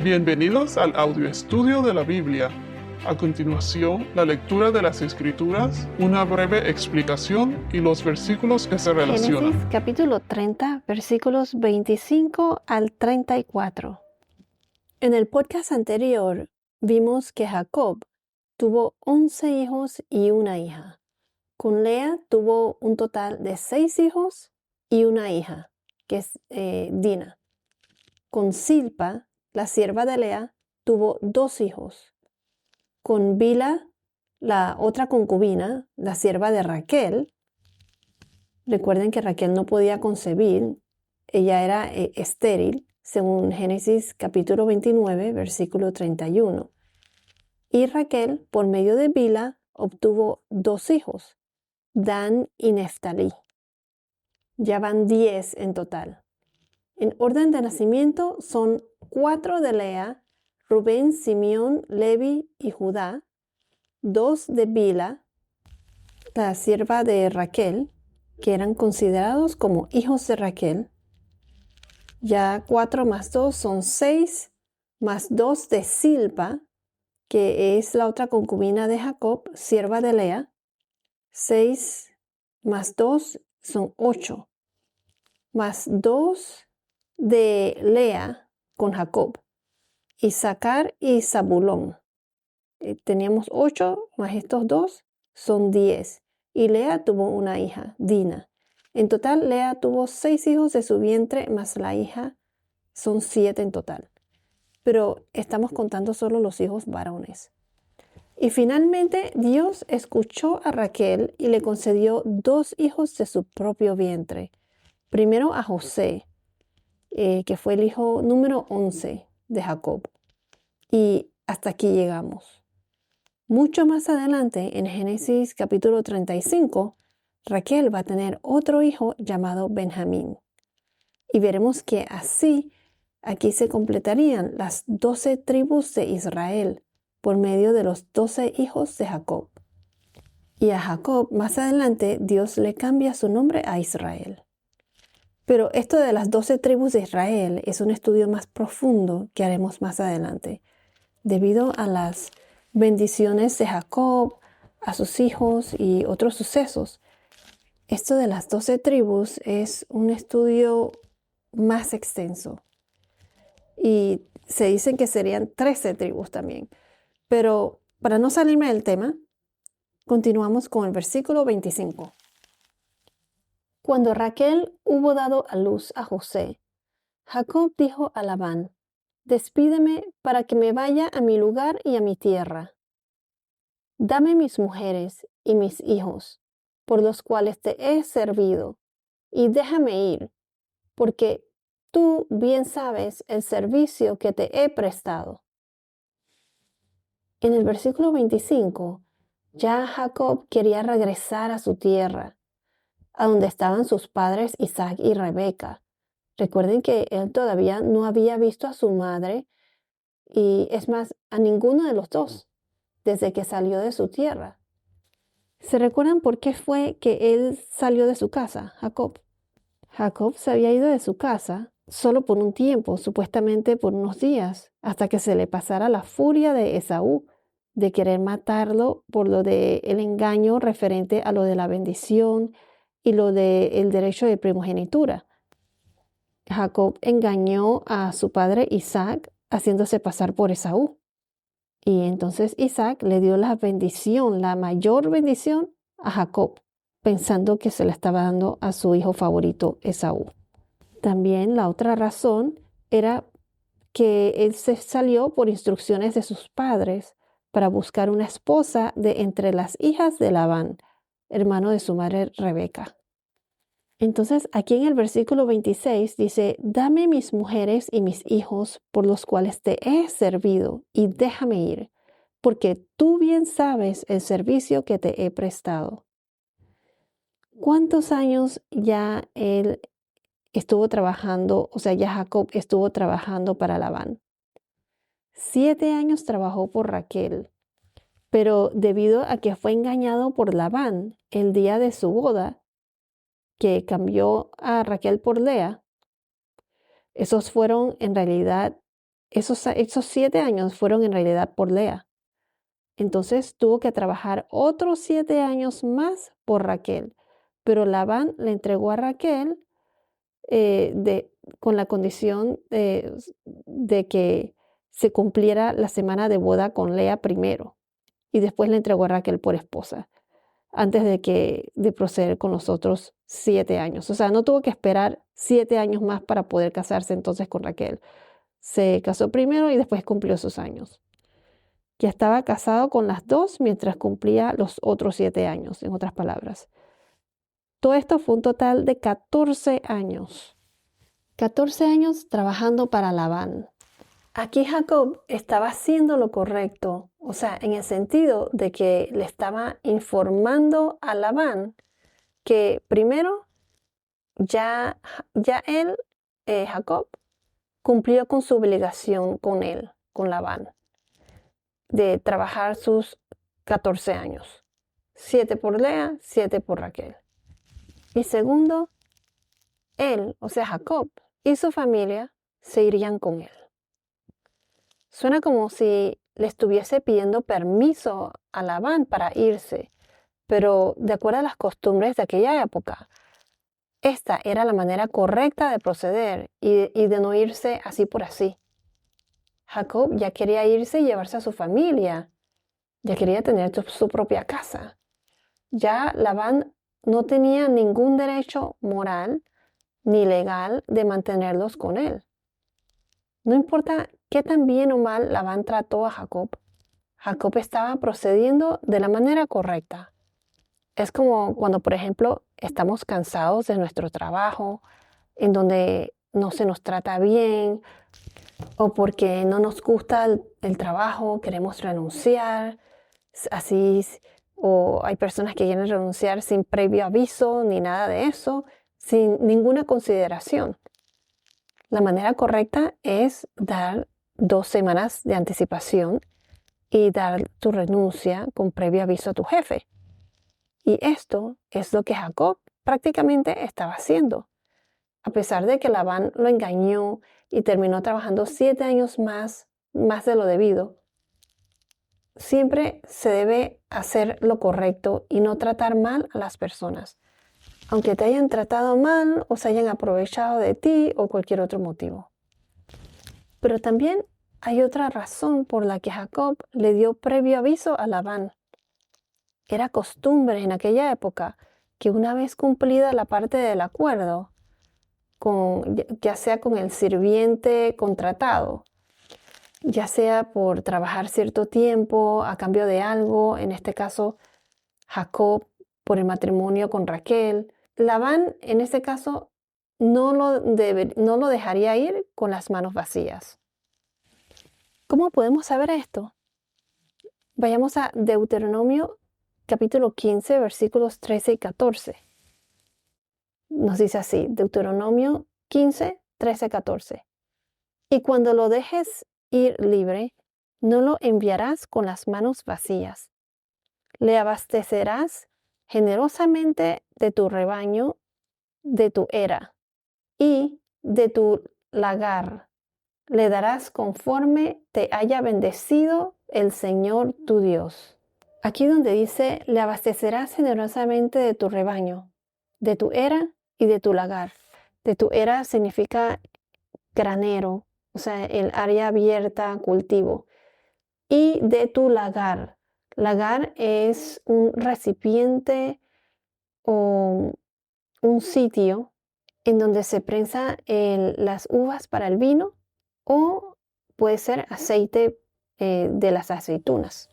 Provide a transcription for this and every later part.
Bienvenidos al audio estudio de la Biblia. A continuación, la lectura de las Escrituras, una breve explicación y los versículos que se relacionan. Génesis capítulo 30, versículos 25 al 34. En el podcast anterior vimos que Jacob tuvo 11 hijos y una hija. Con Lea tuvo un total de 6 hijos y una hija, que es Dina. Con Silpa, la sierva de Lea, tuvo 2 hijos. Con Bilha, la otra concubina, la sierva de Raquel, recuerden que Raquel no podía concebir, ella era estéril, según Génesis capítulo 29, versículo 31. Y Raquel, por medio de Bilha, obtuvo 2 hijos, Dan y Neftalí. Ya van 10 en total. En orden de nacimiento son 4 de Lea, Rubén, Simeón, Levi y Judá, 2 de Bilha, la sierva de Raquel, que eran considerados como hijos de Raquel. Ya 4 más 2 son 6, más 2 de Silpa, que es la otra concubina de Jacob, sierva de Lea. 6 más 2 son 8, más 2 de Lea con Jacob, Isaacar y Zabulón. Teníamos 8 más estos 2 son 10. Y Lea tuvo una hija, Dina. En total, Lea tuvo 6 hijos de su vientre, más la hija, son 7 en total. Pero estamos contando solo los hijos varones. Y finalmente, Dios escuchó a Raquel y le concedió 2 hijos de su propio vientre. Primero a José, que fue el hijo número 11 de Jacob. Y hasta aquí llegamos. Mucho más adelante, en Génesis capítulo 35, Raquel va a tener otro hijo llamado Benjamín. Y veremos que así aquí se completarían las 12 tribus de Israel por medio de los 12 hijos de Jacob. Y a Jacob más adelante Dios le cambia su nombre a Israel. Pero esto de las 12 tribus de Israel es un estudio más profundo que haremos más adelante, debido a las bendiciones de Jacob, a sus hijos y otros sucesos. Esto de las 12 tribus es un estudio más extenso. Y se dicen que serían 13 tribus también. Pero para no salirme del tema, continuamos con el versículo 25. Cuando Raquel hubo dado a luz a José, Jacob dijo a Labán: «Despídeme para que me vaya a mi lugar y a mi tierra. Dame mis mujeres y mis hijos, por los cuales te he servido, y déjame ir, porque tú bien sabes el servicio que te he prestado». En el versículo 25, ya Jacob quería regresar a su tierra, a donde estaban sus padres Isaac y Rebeca. Recuerden que él todavía no había visto a su madre, y es más, a ninguno de los dos, desde que salió de su tierra. ¿Se recuerdan por qué fue que él salió de su casa, Jacob? Jacob se había ido de su casa solo por un tiempo, supuestamente por unos días, hasta que se le pasara la furia de Esaú, de querer matarlo por lo del engaño referente a lo de la bendición y lo del derecho de primogenitura. Jacob engañó a su padre Isaac haciéndose pasar por Esaú. Y entonces Isaac le dio la bendición, la mayor bendición a Jacob, pensando que se la estaba dando a su hijo favorito Esaú. También la otra razón era que él se salió por instrucciones de sus padres para buscar una esposa de entre las hijas de Labán, hermano de su madre Rebeca. Entonces, aquí en el versículo 26 dice: «Dame mis mujeres y mis hijos por los cuales te he servido, y déjame ir, porque tú bien sabes el servicio que te he prestado». ¿Cuántos años ya él estuvo trabajando, ya Jacob estuvo trabajando para Labán? 7 años trabajó por Raquel, pero debido a que fue engañado por Labán el día de su boda, que cambió a Raquel por Lea, esos fueron en realidad esos 7 años fueron en realidad por Lea. Entonces tuvo que trabajar otros 7 años más por Raquel. Pero Labán le entregó a Raquel con la condición de que se cumpliera la semana de boda con Lea primero. Y después le entregó a Raquel por esposa, antes de proceder con los otros 7 años. O sea, no tuvo que esperar 7 años más para poder casarse entonces con Raquel. Se casó primero y después cumplió sus años. Ya estaba casado con las dos mientras cumplía los otros 7 años, en otras palabras. Todo esto fue un total de 14 años. 14 años trabajando para Labán. Aquí Jacob estaba haciendo lo correcto, o sea, en el sentido de que le estaba informando a Labán que primero ya él, Jacob, cumplió con su obligación con él, con Labán, de trabajar sus 14 años. 7 por Lea, 7 por Raquel. Y segundo, él, o sea, Jacob y su familia se irían con él. Suena como si le estuviese pidiendo permiso a Labán para irse, pero de acuerdo a las costumbres de aquella época, esta era la manera correcta de proceder y de no irse así por así. Jacob ya quería irse y llevarse a su familia, ya quería tener su propia casa. Ya Labán no tenía ningún derecho moral ni legal de mantenerlos con él. No importa qué tan bien o mal Labán trató a Jacob, Jacob estaba procediendo de la manera correcta. Es como cuando, por ejemplo, estamos cansados de nuestro trabajo, en donde no se nos trata bien, o porque no nos gusta el trabajo, queremos renunciar, así, o hay personas que quieren renunciar sin previo aviso ni nada de eso, sin ninguna consideración. La manera correcta es dar 2 semanas de anticipación y dar tu renuncia con previo aviso a tu jefe. Y esto es lo que Jacob prácticamente estaba haciendo. A pesar de que Labán lo engañó y terminó trabajando 7 años más de lo debido, siempre se debe hacer lo correcto y no tratar mal a las personas, aunque te hayan tratado mal o se hayan aprovechado de ti o cualquier otro motivo. Pero también hay otra razón por la que Jacob le dio previo aviso a Labán. Era costumbre en aquella época que una vez cumplida la parte del acuerdo, ya sea con el sirviente contratado, ya sea por trabajar cierto tiempo a cambio de algo, en este caso Jacob por el matrimonio con Raquel, Labán en este caso no lo dejaría ir con las manos vacías. ¿Cómo podemos saber esto? Vayamos a Deuteronomio capítulo 15, versículos 13 y 14. Nos dice así, Deuteronomio 15, 13, 14. Y cuando lo dejes ir libre, no lo enviarás con las manos vacías. Le abastecerás generosamente de tu rebaño, de tu era y de tu lagar. Le darás conforme te haya bendecido el Señor tu Dios. Aquí donde dice, le abastecerás generosamente de tu rebaño, de tu era y de tu lagar. De tu era significa granero, o sea, el área abierta, cultivo. Y de tu lagar. Lagar es un recipiente o un sitio en donde se prensa las uvas para el vino o puede ser aceite de las aceitunas.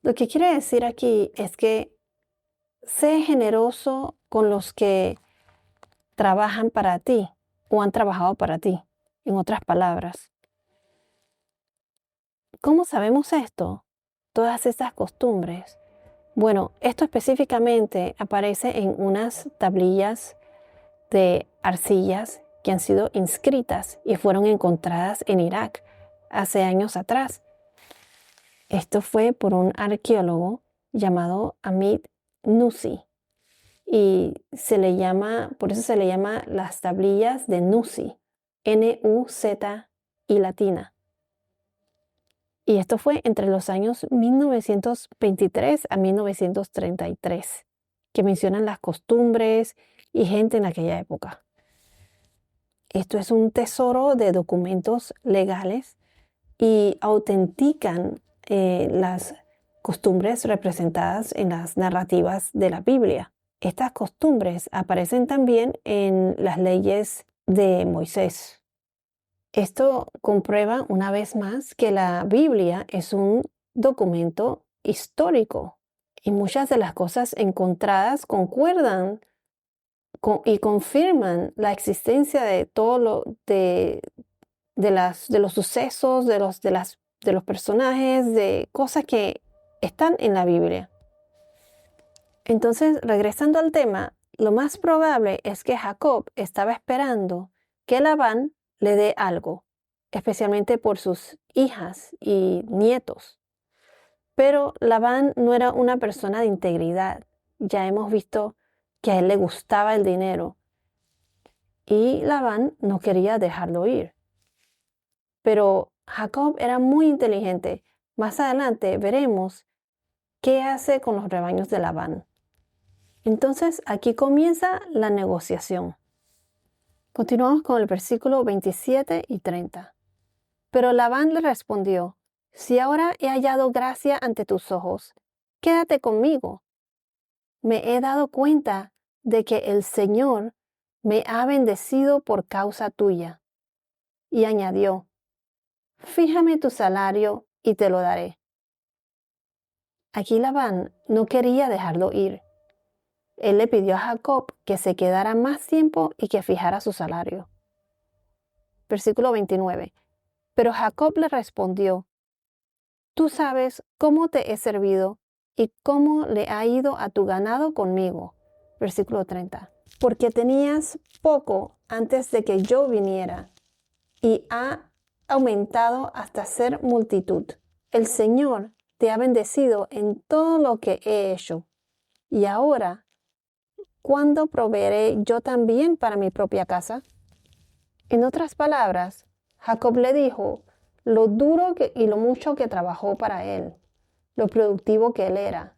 Lo que quiere decir aquí es que sé generoso con los que trabajan para ti o han trabajado para ti, en otras palabras. ¿Cómo sabemos esto? Todas estas costumbres. Bueno, esto específicamente aparece en unas tablillas de arcillas que han sido inscritas y fueron encontradas en Irak hace años atrás. Esto fue por un arqueólogo llamado Amit Nusi y por eso se le llama las tablillas de Nusi, N-U-Z y latina. Y esto fue entre los años 1923 a 1933, que mencionan las costumbres y gente en aquella época. Esto es un tesoro de documentos legales y autentican las costumbres representadas en las narrativas de la Biblia. Estas costumbres aparecen también en las leyes de Moisés. Esto comprueba una vez más que la Biblia es un documento histórico y muchas de las cosas encontradas concuerdan y confirman la existencia de todo de los sucesos, de los personajes, de cosas que están en la Biblia. Entonces, regresando al tema, lo más probable es que Jacob estaba esperando que Labán le dé algo, especialmente por sus hijas y nietos. Pero Labán no era una persona de integridad. Ya hemos visto que a él le gustaba el dinero y Labán no quería dejarlo ir. Pero Jacob era muy inteligente. Más adelante veremos qué hace con los rebaños de Labán. Entonces aquí comienza la negociación. Continuamos con el versículo 27 y 30. Pero Labán le respondió: si ahora he hallado gracia ante tus ojos, quédate conmigo. Me he dado cuenta de que el Señor me ha bendecido por causa tuya. Y añadió: fíjame tu salario y te lo daré. Aquí Labán no quería dejarlo ir. Él le pidió a Jacob que se quedara más tiempo y que fijara su salario. Versículo 29. Pero Jacob le respondió: tú sabes cómo te he servido y cómo le ha ido a tu ganado conmigo. Versículo 30. Porque tenías poco antes de que yo viniera y ha aumentado hasta ser multitud. El Señor te ha bendecido en todo lo que he hecho. Y ahora, ¿cuándo proveeré yo también para mi propia casa? En otras palabras, Jacob le dijo lo duro y lo mucho que trabajó para él, lo productivo que él era,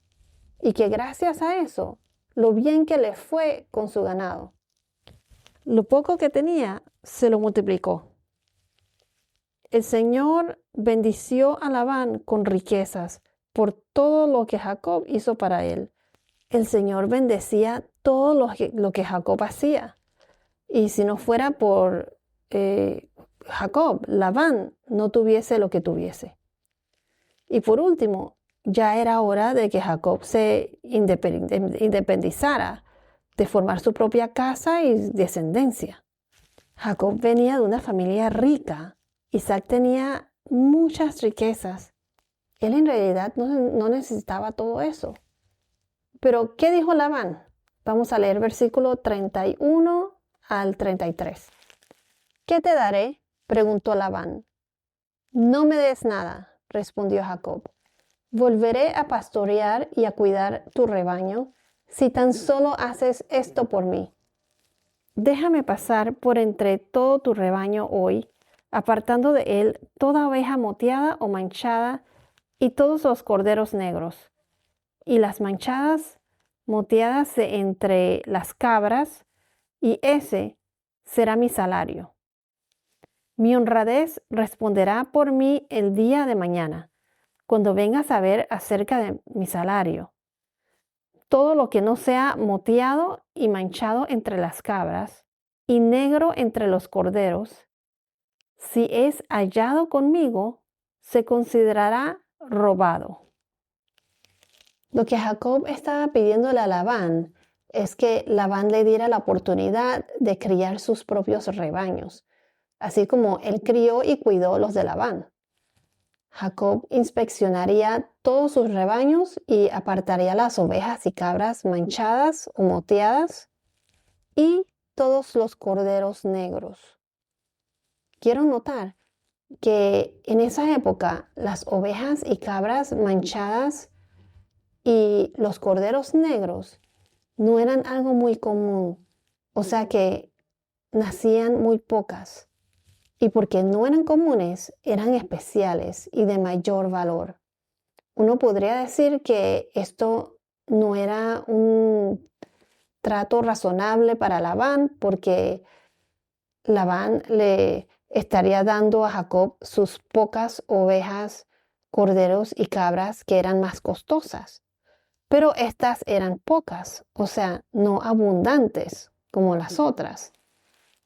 y que gracias a eso, lo bien que le fue con su ganado. Lo poco que tenía, se lo multiplicó. El Señor bendició a Labán con riquezas por todo lo que Jacob hizo para él. El Señor bendecía todo lo que Jacob hacía. Y si no fuera por Jacob, Labán no tuviese lo que tuviese. Y por último, ya era hora de que Jacob se independizara, de formar su propia casa y descendencia. Jacob venía de una familia rica. Isaac tenía muchas riquezas. Él en realidad no necesitaba todo eso. Pero, ¿qué dijo Labán? Vamos a leer versículo 31 al 33. ¿Qué te daré?, preguntó Labán. No me des nada, respondió Jacob. Volveré a pastorear y a cuidar tu rebaño si tan solo haces esto por mí. Déjame pasar por entre todo tu rebaño hoy, apartando de él toda oveja moteada o manchada y todos los corderos negros, y las manchadas moteadas de entre las cabras, y ese será mi salario. Mi honradez responderá por mí el día de mañana, cuando vengas a ver acerca de mi salario. Todo lo que no sea moteado y manchado entre las cabras, y negro entre los corderos, si es hallado conmigo, se considerará robado. Lo que Jacob estaba pidiéndole a Labán es que Labán le diera la oportunidad de criar sus propios rebaños, así como él crió y cuidó los de Labán. Jacob inspeccionaría todos sus rebaños y apartaría las ovejas y cabras manchadas o moteadas y todos los corderos negros. Quiero notar que en esa época las ovejas y cabras manchadas y los corderos negros no eran algo muy común, o sea que nacían muy pocas. Y porque no eran comunes, eran especiales y de mayor valor. Uno podría decir que esto no era un trato razonable para Labán, porque Labán le estaría dando a Jacob sus pocas ovejas, corderos y cabras que eran más costosas. Pero estas eran pocas, o sea, no abundantes como las otras.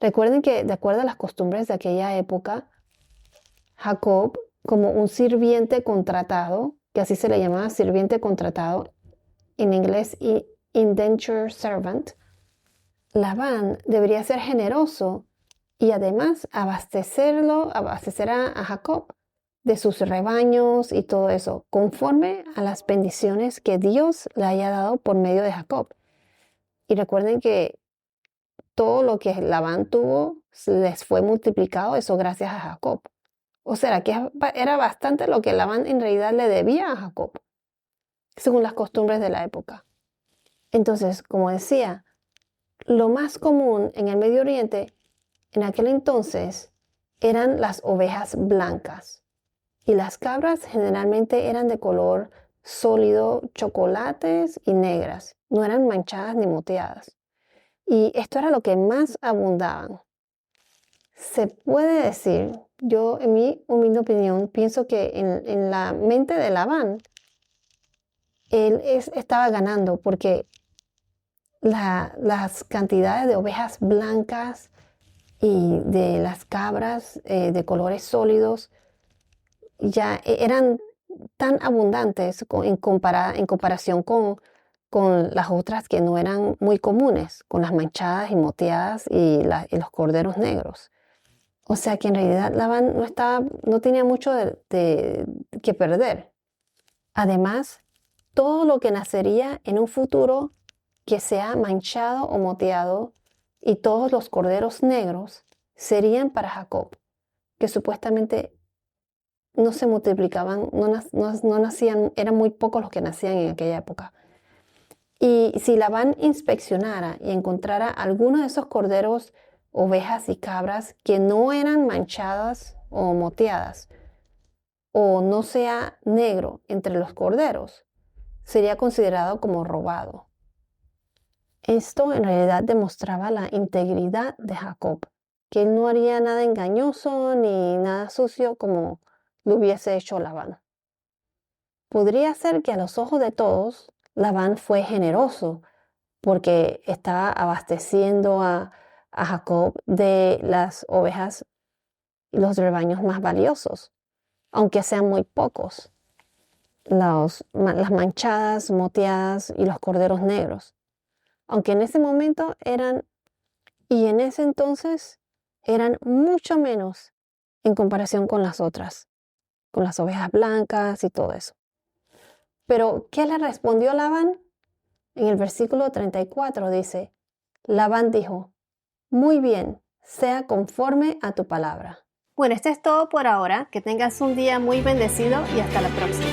Recuerden que de acuerdo a las costumbres de aquella época, Jacob, como un sirviente contratado, que así se le llamaba sirviente contratado, en inglés indentured servant, Labán debería ser generoso y además abastecer a Jacob de sus rebaños y todo eso, conforme a las bendiciones que Dios le haya dado por medio de Jacob. Y recuerden que todo lo que Labán tuvo les fue multiplicado, eso gracias a Jacob. O sea, que era bastante lo que Labán en realidad le debía a Jacob, según las costumbres de la época. Entonces, como decía, lo más común en el Medio Oriente en aquel entonces eran las ovejas blancas y las cabras generalmente eran de color sólido, chocolates y negras, no eran manchadas ni moteadas. Y esto era lo que más abundaban. Se puede decir, yo en mi humilde opinión, pienso que en la mente de Labán, él estaba ganando porque las cantidades de ovejas blancas y de las cabras de colores sólidos ya eran tan abundantes en comparación con las otras que no eran muy comunes, con las manchadas y moteadas y los corderos negros. O sea que en realidad Labán no tenía mucho que perder. Además, todo lo que nacería en un futuro que sea manchado o moteado y todos los corderos negros serían para Jacob, que supuestamente no se multiplicaban, no nacían, eran muy pocos los que nacían en aquella época. Y si Labán inspeccionara y encontrara alguno de esos corderos, ovejas y cabras que no eran manchadas o moteadas, o no sea negro entre los corderos, sería considerado como robado. Esto en realidad demostraba la integridad de Jacob, que él no haría nada engañoso ni nada sucio como lo hubiese hecho Labán. Podría ser que a los ojos de todos, Labán fue generoso porque estaba abasteciendo a Jacob de las ovejas y los rebaños más valiosos, aunque sean muy pocos, las manchadas, moteadas y los corderos negros. Aunque en ese momento y en ese entonces eran mucho menos en comparación con las otras, con las ovejas blancas y todo eso. Pero, ¿qué le respondió Labán? En el versículo 34 dice, Labán dijo, muy bien, sea conforme a tu palabra. Bueno, esto es todo por ahora. Que tengas un día muy bendecido y hasta la próxima.